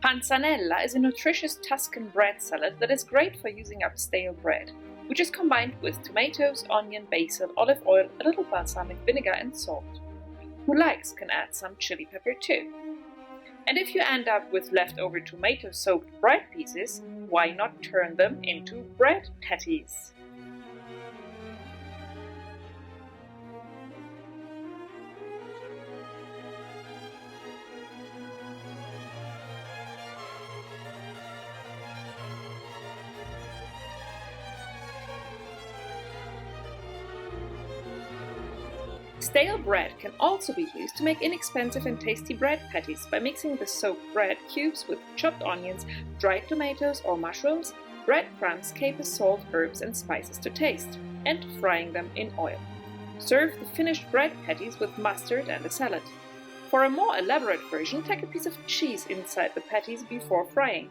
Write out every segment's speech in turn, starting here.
Panzanella is a nutritious Tuscan bread salad that is great for using up stale bread, which is combined with tomatoes, onion, basil, olive oil, a little balsamic vinegar and salt. Who likes can add some chili pepper too. And if you end up with leftover tomato-soaked bread pieces, why not turn them into bread patties? Stale bread can also be used to make inexpensive and tasty bread patties by mixing the soaked bread cubes with chopped onions, dried tomatoes or mushrooms, breadcrumbs, capers, salt, herbs and spices to taste, and frying them in oil. Serve the finished bread patties with mustard and a salad. For a more elaborate version, take a piece of cheese inside the patties before frying.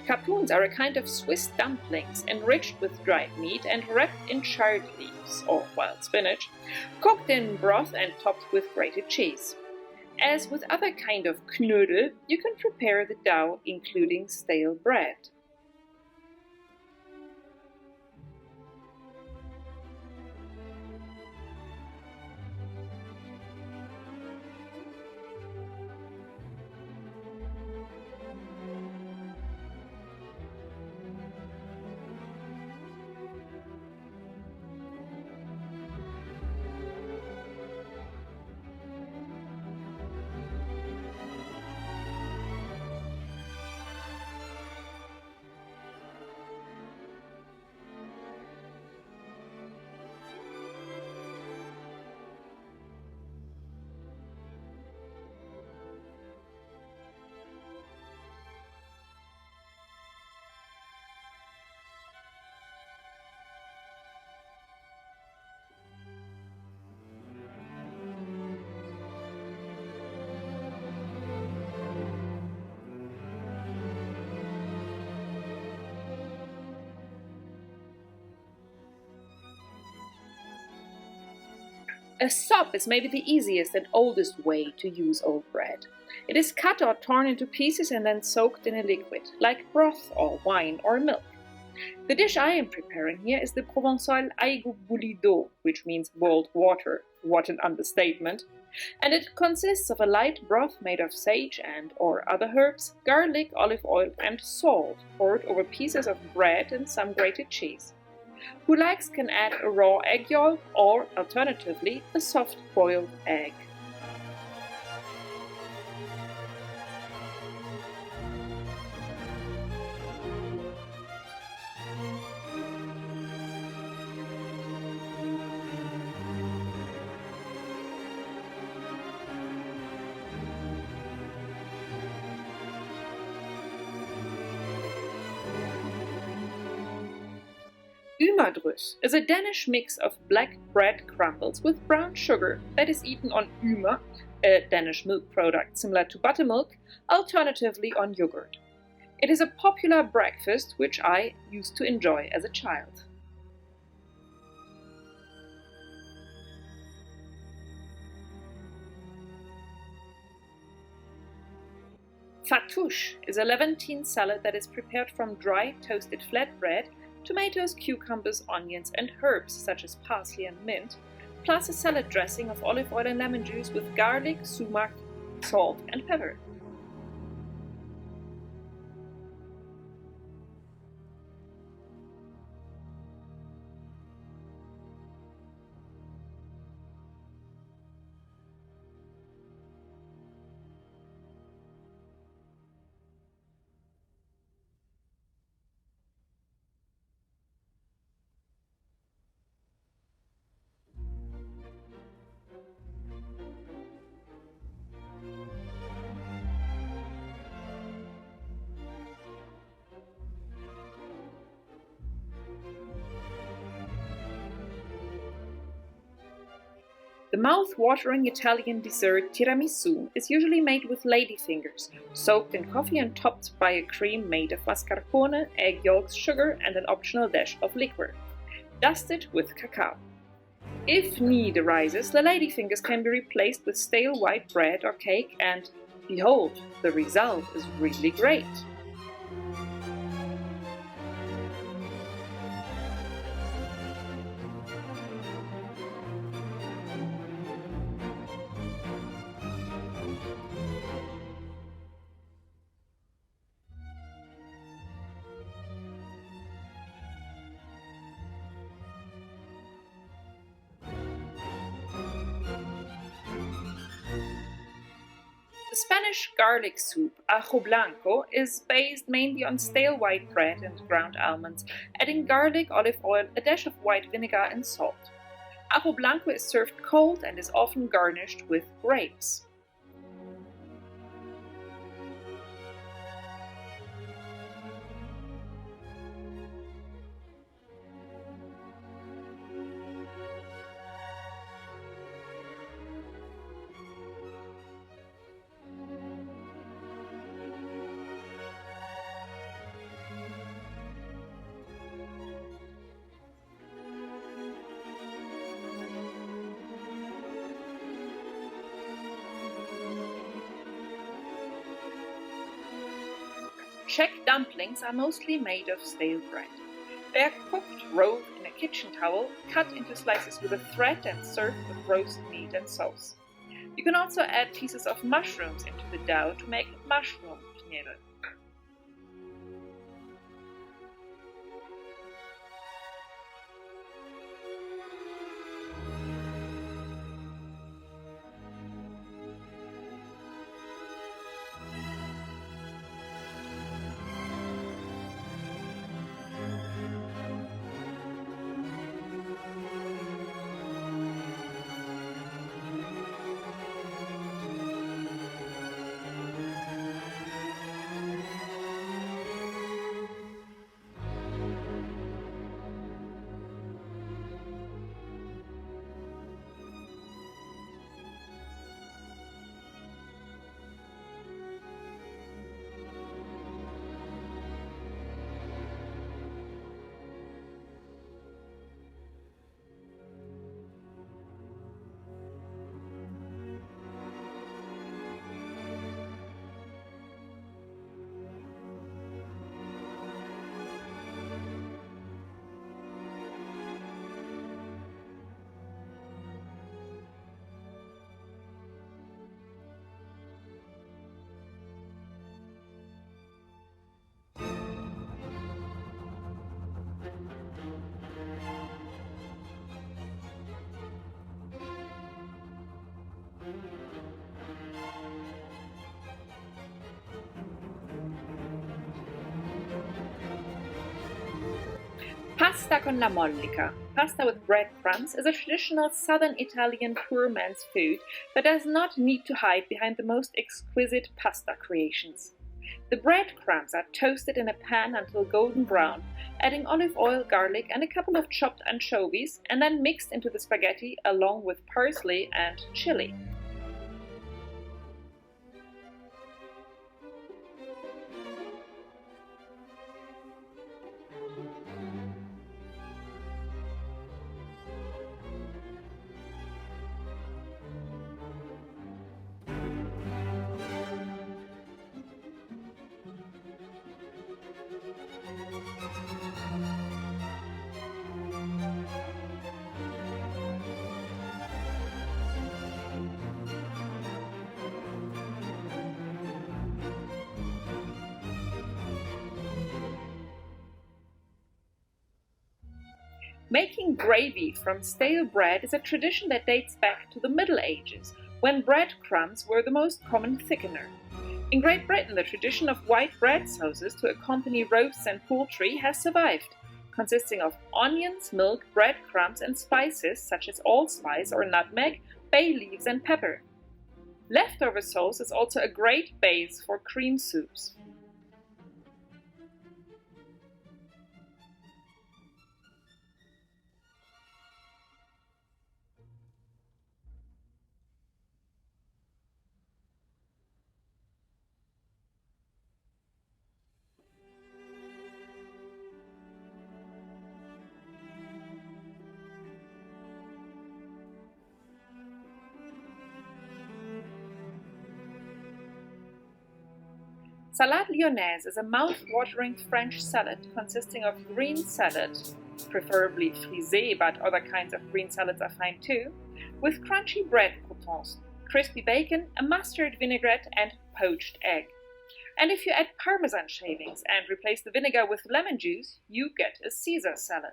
Capuns are a kind of Swiss dumplings enriched with dried meat and wrapped in chard leaves or wild spinach, cooked in broth and topped with grated cheese. As with other kind of knödel, you can prepare the dough including stale bread. A sop is maybe the easiest and oldest way to use old bread. It is cut or torn into pieces and then soaked in a liquid, like broth or wine or milk. The dish I am preparing here is the provencal aïgo boulido, which means boiled water. What an understatement! And it consists of a light broth made of sage and or other herbs, garlic, olive oil and salt poured over pieces of bread and some grated cheese. Who likes can add a raw egg yolk or, alternatively, a soft boiled egg. Umerdrus is a Danish mix of black bread crumbles with brown sugar that is eaten on umer, a Danish milk product similar to buttermilk, alternatively on yogurt. It is a popular breakfast which I used to enjoy as a child. Fattoush is a Levantine salad that is prepared from dry toasted flatbread, tomatoes, cucumbers, onions and herbs such as parsley and mint, plus a salad dressing of olive oil and lemon juice with garlic, sumac, salt and pepper. The mouth-watering Italian dessert tiramisu is usually made with ladyfingers, soaked in coffee and topped by a cream made of mascarpone, egg yolks, sugar, and an optional dash of liquor. Dusted with cacao. If need arises, the ladyfingers can be replaced with stale white bread or cake, and behold, the result is really great. The Spanish garlic soup, ajo blanco, is based mainly on stale white bread and ground almonds, adding garlic, olive oil, a dash of white vinegar and salt. Ajo blanco is served cold and is often garnished with grapes. Czech dumplings are mostly made of stale bread. They are cooked, rolled in a kitchen towel, cut into slices with a thread and served with roast meat and sauce. You can also add pieces of mushrooms into the dough to make mushroom knödel. Pasta con la mollica, pasta with breadcrumbs, is a traditional southern Italian poor man's food that does not need to hide behind the most exquisite pasta creations. The breadcrumbs are toasted in a pan until golden brown, adding olive oil, garlic, and a couple of chopped anchovies, and then mixed into the spaghetti along with parsley and chili. Making gravy from stale bread is a tradition that dates back to the Middle Ages, when breadcrumbs were the most common thickener. In Great Britain, the tradition of white bread sauces to accompany roasts and poultry has survived, consisting of onions, milk, breadcrumbs, and spices such as allspice or nutmeg, bay leaves, and pepper. Leftover sauce is also a great base for cream soups. Salade lyonnaise is a mouth-watering French salad consisting of green salad, preferably frisée, but other kinds of green salads are fine too, with crunchy bread croutons, crispy bacon, a mustard vinaigrette, and poached egg. And if you add parmesan shavings and replace the vinegar with lemon juice, you get a Caesar salad.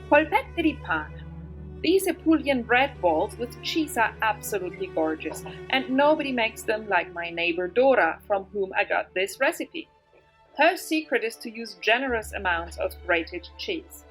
Polpette di pane. These Apulian bread balls with cheese are absolutely gorgeous, and nobody makes them like my neighbor Dora, from whom I got this recipe. Her secret is to use generous amounts of grated cheese.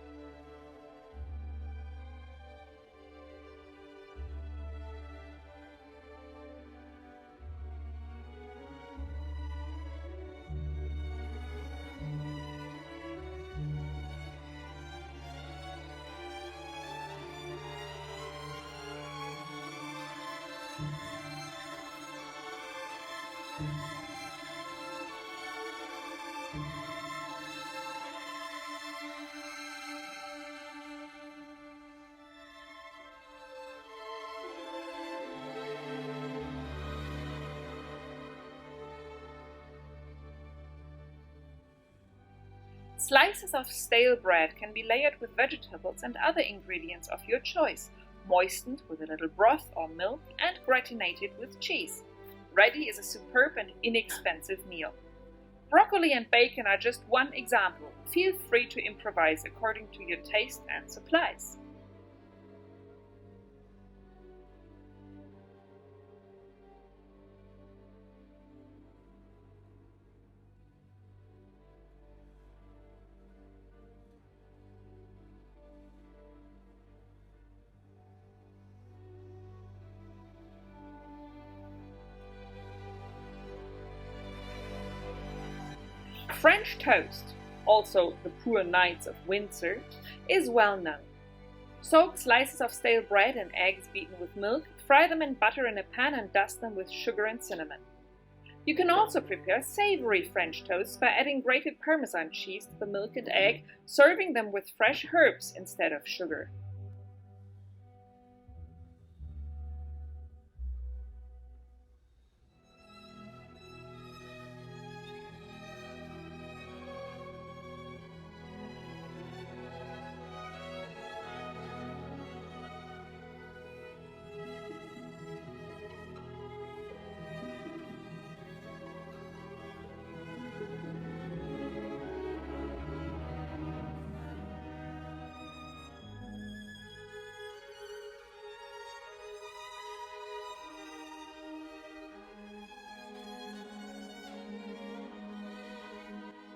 Slices of stale bread can be layered with vegetables and other ingredients of your choice, moistened with a little broth or milk, and gratinated with cheese. Ready is a superb and inexpensive meal. Broccoli and bacon are just one example. Feel free to improvise according to your taste and supplies. French toast, also the poor knights of Windsor, is well known. Soak slices of stale bread and eggs beaten with milk, fry them in butter in a pan and dust them with sugar and cinnamon. You can also prepare savory French toasts by adding grated Parmesan cheese to the milk and egg, serving them with fresh herbs instead of sugar.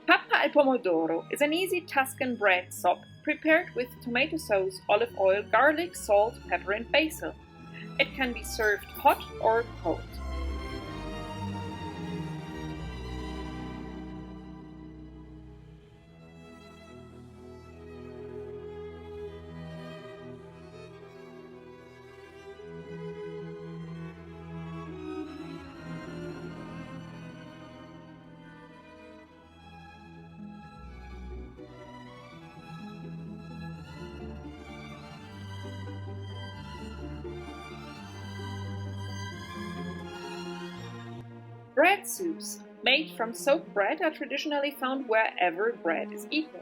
Pappa al pomodoro is an easy Tuscan bread sop prepared with tomato sauce, olive oil, garlic, salt, pepper and basil. It can be served hot or cold. Bread soups made from soaked bread are traditionally found wherever bread is eaten.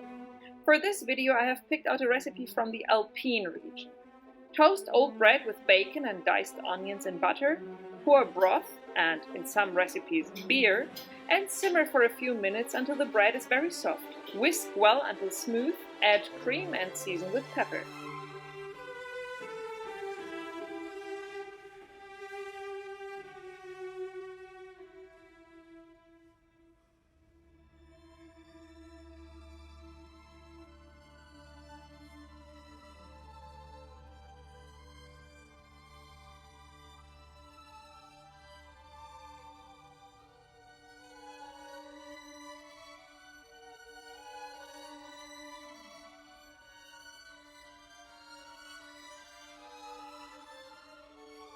For this video I have picked out a recipe from the Alpine region. Toast old bread with bacon and diced onions in butter, pour broth, and in some recipes beer, and simmer for a few minutes until the bread is very soft. Whisk well until smooth, add cream and season with pepper.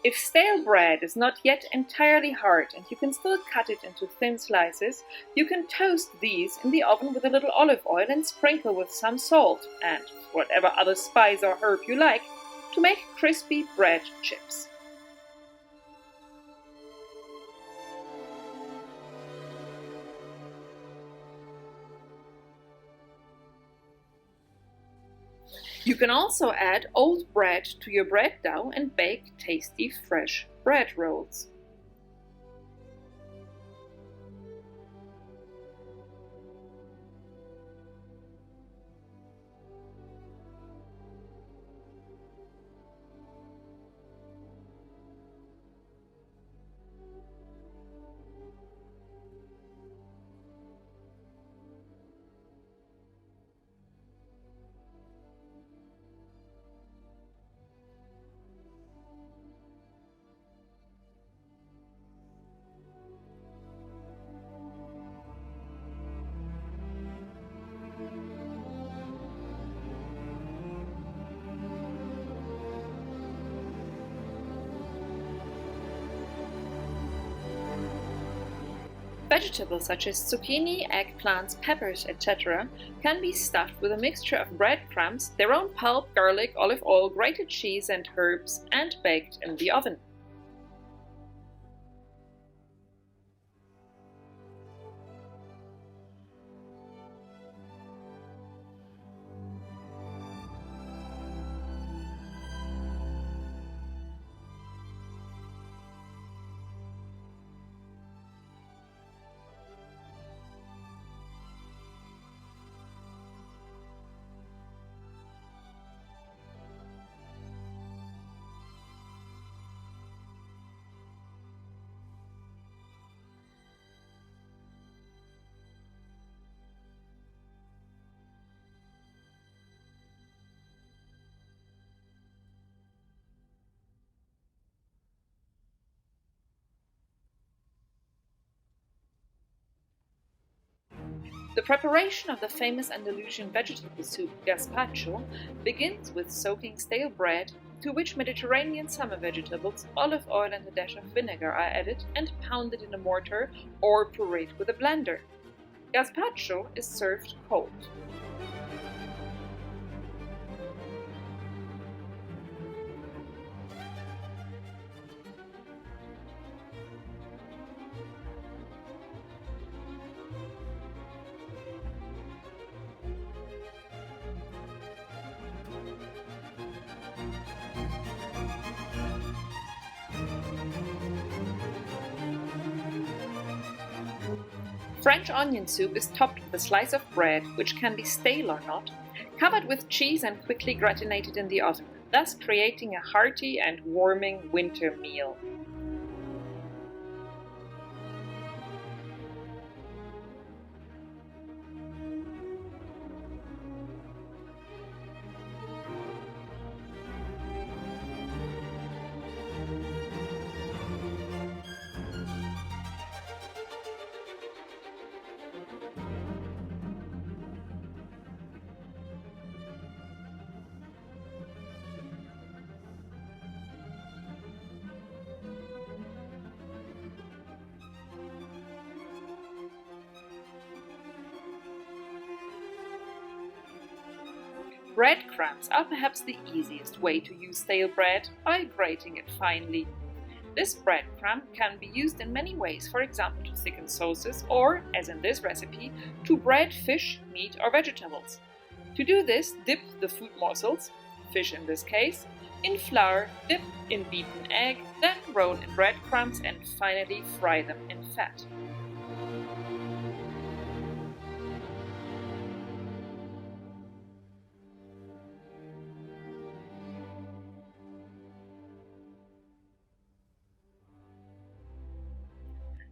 If stale bread is not yet entirely hard and you can still cut it into thin slices, you can toast these in the oven with a little olive oil and sprinkle with some salt and whatever other spice or herb you like to make crispy bread chips. You can also add old bread to your bread dough and bake tasty fresh bread rolls. Vegetables such as zucchini, eggplants, peppers, etc. can be stuffed with a mixture of breadcrumbs, their own pulp, garlic, olive oil, grated cheese and herbs and baked in the oven. The preparation of the famous Andalusian vegetable soup gazpacho begins with soaking stale bread, to which Mediterranean summer vegetables, olive oil and a dash of vinegar are added and pounded in a mortar or pureed with a blender. Gazpacho is served cold. French onion soup is topped with a slice of bread, which can be stale or not, covered with cheese and quickly gratinated in the oven, thus creating a hearty and warming winter meal. Breadcrumbs are perhaps the easiest way to use stale bread by grating it finely. This breadcrumb can be used in many ways, for example to thicken sauces or, as in this recipe, to bread fish, meat or vegetables. To do this, dip the food morsels, fish in this case, in flour, dip in beaten egg, then roll in breadcrumbs and finally fry them in fat.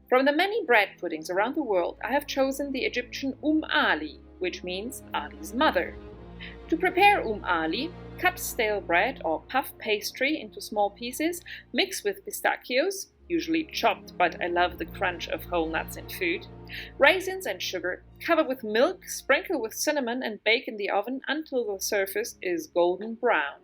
From the many bread puddings around the world, I have chosen the Egyptian Ali, which means Ali's mother. To prepare Ali, cut stale bread or puff pastry into small pieces, mix with pistachios, usually chopped but I love the crunch of whole nuts in food, raisins and sugar, cover with milk, sprinkle with cinnamon and bake in the oven until the surface is golden brown.